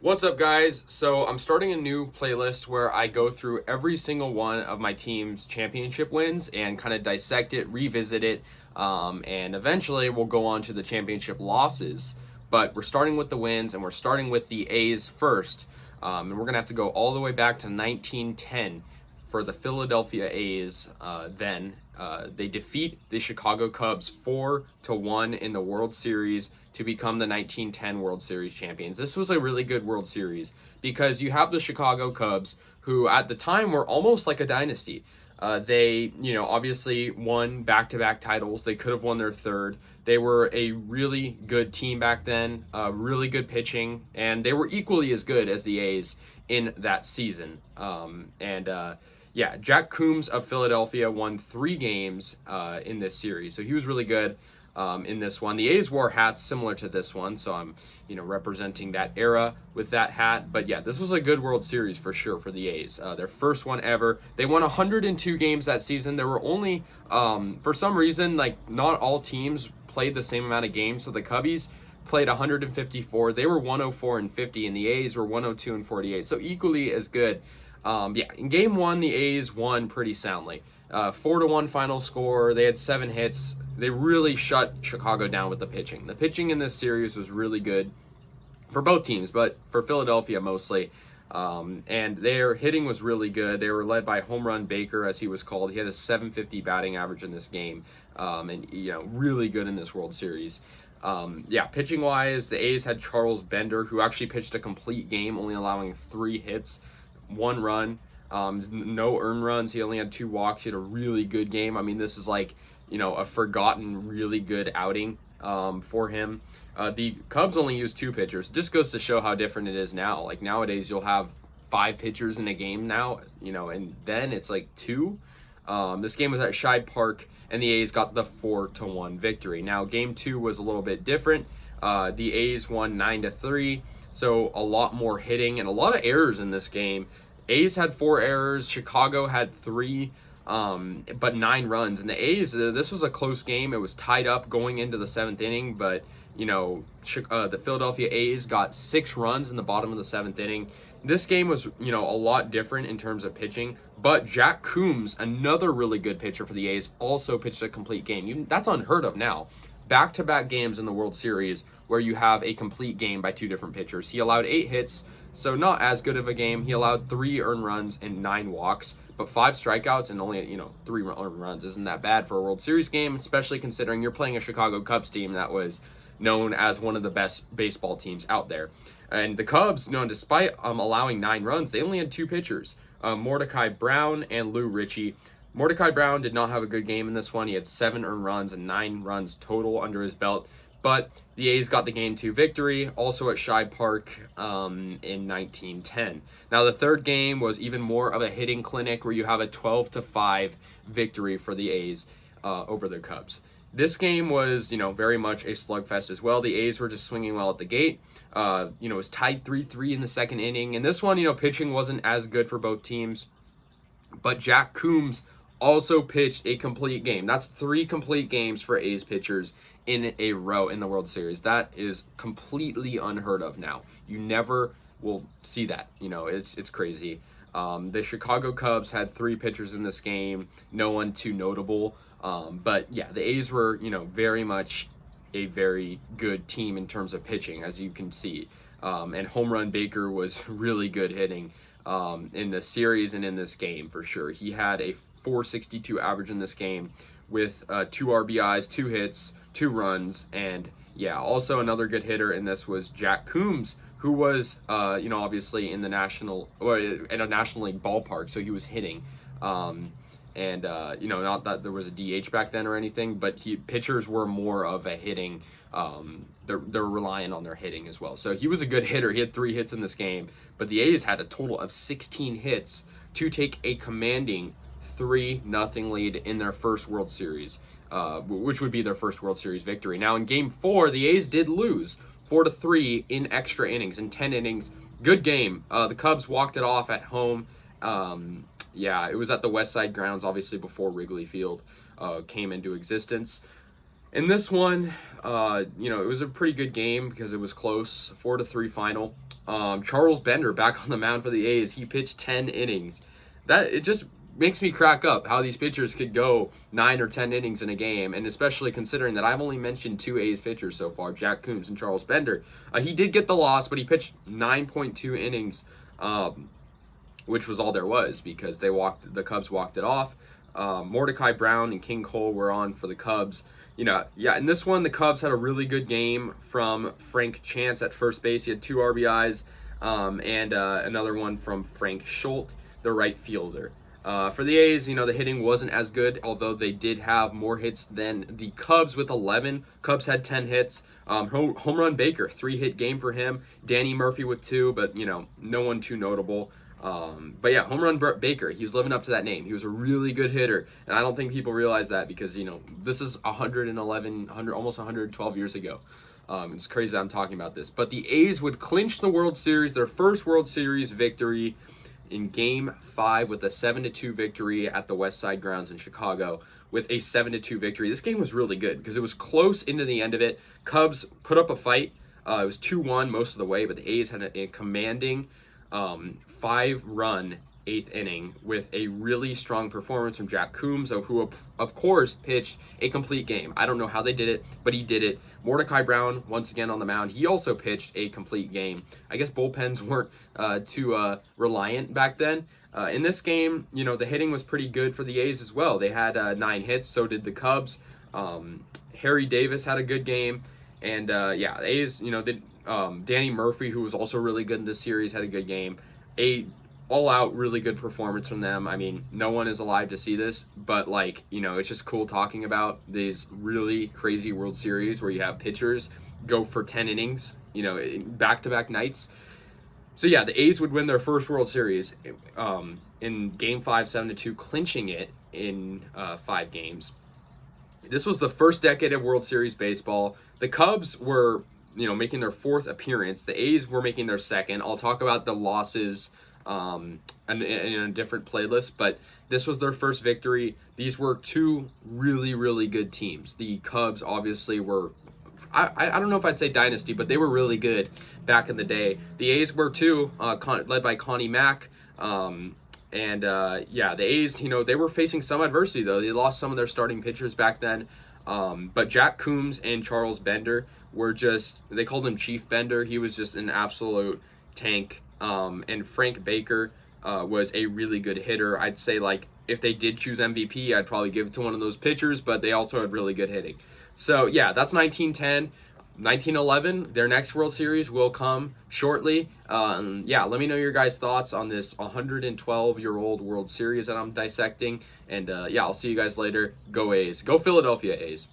What's up, guys? So I'm starting a new playlist where I go through every single one of my team's championship wins and kind of dissect it, revisit it, and eventually we'll go on to the championship losses. But we're starting with the wins, and we're starting with the A's first. And we're going to have to go all the way back to 1910 for the Philadelphia A's. They defeat the Chicago Cubs 4-1 in the World Series to become the 1910 World Series champions. This was a really good World Series because you have the Chicago Cubs, who at the time were almost like a dynasty. They, obviously won back-to-back titles. They could have won their third. They were a really good team back then, really good pitching, and they were equally as good as the A's in that season. Jack Coombs of Philadelphia won 3 games in this series, so he was really good in this one. The A's wore hats similar to this one, so I'm representing that era with that hat. But yeah, this was a good World Series for sure for the A's. Their first one ever. They won 102 games that season. There were only, for some reason, not all teams played the same amount of games. So the Cubbies played 154. They were 104-50, and the A's were 102-48. So equally as good. In game 1, the A's won pretty soundly. 4-1 final score. They had 7 hits. They really shut Chicago down with the pitching. The pitching in this series was really good for both teams, but for Philadelphia mostly. And their hitting was really good. They were led by Home Run Baker, as he was called. He had a 750 batting average in this game, and really good in this World Series. Pitching wise, the A's had Charles Bender, who actually pitched a complete game, only allowing 3 hits, 1 run, no earned runs. He only had 2 walks. He had a really good game. I mean, this is like a forgotten really good outing for him. The Cubs only used 2 pitchers. It just goes to show how different it is now. Like nowadays, you'll have 5 pitchers in a game now, and then it's like 2. This game was at Shibe Park, and the A's got the 4-1 victory. Now, game 2 was a little bit different. The A's won 9-3, so a lot more hitting and a lot of errors in this game. A's had 4 errors. Chicago had 3. But 9 runs. And the A's, this was a close game. It was tied up going into the 7th inning, but the Philadelphia A's got 6 runs in the bottom of the 7th inning. This game was, a lot different in terms of pitching, but Jack Coombs, another really good pitcher for the A's, also pitched a complete game. That's unheard of now. Back-to-back games in the World Series where you have a complete game by 2 different pitchers. He allowed 8 hits, so not as good of a game. He allowed 3 earned runs and 9 walks. But 5 strikeouts and only, 3 runs isn't that bad for a World Series game, especially considering you're playing a Chicago Cubs team that was known as one of the best baseball teams out there. And the Cubs, despite allowing 9 runs, they only had 2 pitchers, Mordecai Brown and Lou Ritchie. Mordecai Brown did not have a good game in this one. He had 7 earned runs and 9 runs total under his belt. But the A's got the Game 2 victory, also at Shibe Park in 1910. Now, the third game was even more of a hitting clinic where you have a 12-5 victory for the A's over the Cubs. This game was, very much a slugfest as well. The A's were just swinging well at the gate. It was tied 3-3 in the 2nd inning. And this one, pitching wasn't as good for both teams. But Jack Coombs also pitched a complete game. That's 3 complete games for A's pitchers in a row in the World Series. That is completely unheard of now. You never will see that. It's crazy. The Chicago Cubs had 3 pitchers in this game. No one too notable. But yeah, the A's were, very much a very good team in terms of pitching, as you can see. And Home Run Baker was really good hitting in the series and in this game for sure. He had a 462 average in this game with 2 RBIs, 2 hits, 2 runs, and also another good hitter in this was Jack Coombs, who was obviously in a National League ballpark, so he was hitting. Not that there was a DH back then or anything, but pitchers were more of a hitting. They're relying on their hitting as well. So he was a good hitter. He had 3 hits in this game, but the A's had a total of 16 hits to take a commanding 3-0 lead in their first World Series, which would be their first World Series victory. Now, in Game 4, the A's did lose 4-3 in extra innings, in 10 innings. Good game. The Cubs walked it off at home. It was at the West Side grounds, obviously, before Wrigley Field came into existence. In this one, it was a pretty good game because it was close, 4-3 final. Charles Bender back on the mound for the A's. He pitched 10 innings. It just makes me crack up how these pitchers could go 9 or 10 innings in a game, and especially considering that I've only mentioned 2 A's pitchers so far, Jack Coombs and Charles Bender. He did get the loss, but he pitched 9.2 innings, which was all there was because the Cubs walked it off. Mordecai Brown and King Cole were on for the Cubs. In this one, the Cubs had a really good game from Frank Chance at first base. He had 2 RBIs, and another one from Frank Schultz, the right fielder. For the A's, the hitting wasn't as good, although they did have more hits than the Cubs with 11. Cubs had 10 hits. Home Run Baker, 3-hit game for him. Danny Murphy with 2, but, no one too notable. But yeah, Home Run Baker, he was living up to that name. He was a really good hitter, and I don't think people realize that because, this is 111, almost 112 years ago. It's crazy that I'm talking about this. But the A's would clinch the World Series, their first World Series victory in Game 5 with a 7-2 victory at the West Side Grounds in Chicago with a 7-2 victory. This game was really good because it was close into the end of it. Cubs put up a fight. It was 2-1 most of the way, but the A's had a commanding 5-run 8th inning with a really strong performance from Jack Coombs, who of course pitched a complete game. I don't know how they did it, but he did it. Mordecai Brown once again on the mound. He also pitched a complete game. I guess bullpens weren't too reliant back then. In this game, the hitting was pretty good for the A's as well. They had 9 hits, so did the Cubs. Harry Davis had a good game, and the A's, Danny Murphy, who was also really good in this series, had a good game. All-out really good performance from them. I mean, no one is alive to see this, but it's just cool talking about these really crazy World Series where you have pitchers go for 10 innings, back-to-back nights. So yeah, the A's would win their first World Series in Game 5, 7-2, clinching it in 5 games. This was the first decade of World Series baseball. The Cubs were, making their 4th appearance. The A's were making their 2nd. I'll talk about the losses in a different playlist, but this was their first victory. These were 2 really, really good teams. The Cubs obviously were, I don't know if I'd say dynasty, but they were really good back in the day. The A's were too, led by Connie Mack. The A's, they were facing some adversity though. They lost some of their starting pitchers back then. But Jack Coombs and Charles Bender were they called him Chief Bender. He was just an absolute tank. And Frank Baker was a really good hitter. I'd say, if they did choose MVP, I'd probably give it to one of those pitchers, but they also had really good hitting. So, yeah, that's 1910. 1911, their next World Series will come shortly. Let me know your guys' thoughts on this 112-year-old World Series that I'm dissecting. And, I'll see you guys later. Go A's. Go Philadelphia A's.